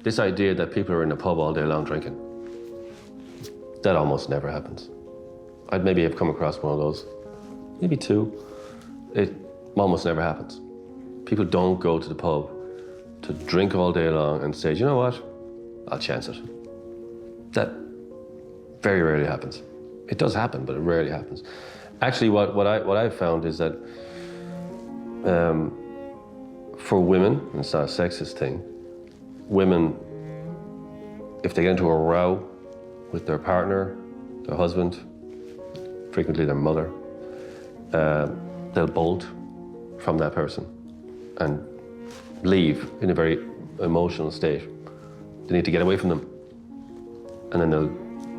This idea that people are in a pub all day long drinking, that almost never happens. I'd maybe have come across one of those, maybe two. It almost never happens. People don't go to the pub to drink all day long and say, you know what, I'll chance it. That very rarely happens. It does happen, but it rarely happens. Actually, what I've found is that for women, and it's not a sexist thing, women, if they get into a row with their partner, their husband, frequently their mother, they'll bolt from that person and leave in a very emotional state. They need to get away from them. And then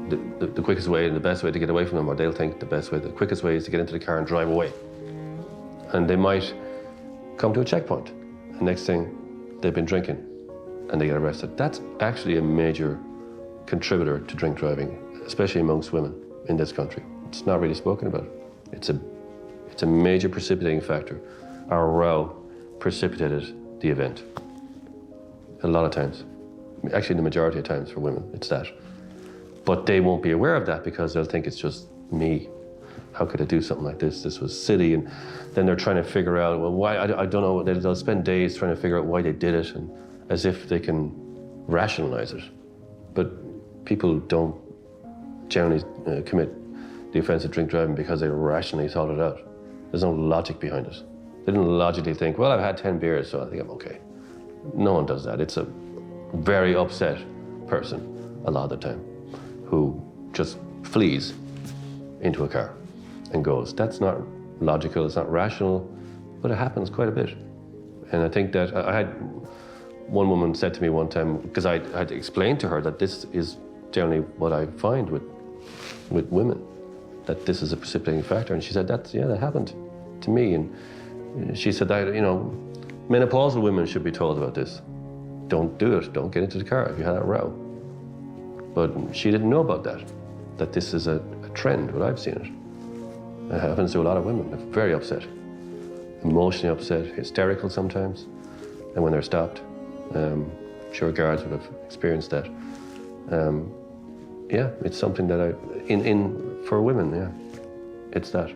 the quickest way and the best way to get away from them, or they'll think the quickest way is to get into the car and drive away. And they might come to a checkpoint. And next thing, they've been drinking and they get arrested. That's actually a major contributor to drink driving, especially amongst women in this country. It's not really spoken about. It's a major precipitating factor. Our row precipitated the event. A lot of times. Actually, the majority of times for women, it's that. But they won't be aware of that because they'll think it's just me. How could I do something like this? This was silly. And then they're trying to figure out, well, why, I don't know, they'll spend days trying to figure out why they did it, and as if they can rationalize it. But people don't generally commit the offense of drink driving because they rationally thought it out. There's no logic behind it. They didn't logically think, well, I've had 10 beers, so I think I'm okay. No one does that. It's a very upset person, a lot of the time, who just flees into a car and goes. That's not logical, it's not rational, but it happens quite a bit. And I think that I had one woman said to me one time, because I had explained to her that this is generally what I find with women, that this is a precipitating factor. And she said, that happened to me. And she said that, menopausal women should be told about this. Don't do it, don't get into the car if you had a row. But she didn't know about that this is a trend, what I've seen it. It happens to a lot of women. They're very upset, emotionally upset, hysterical sometimes. And when they're stopped, I'm sure guards would have experienced that. Yeah, it's something that for women, yeah, it's that.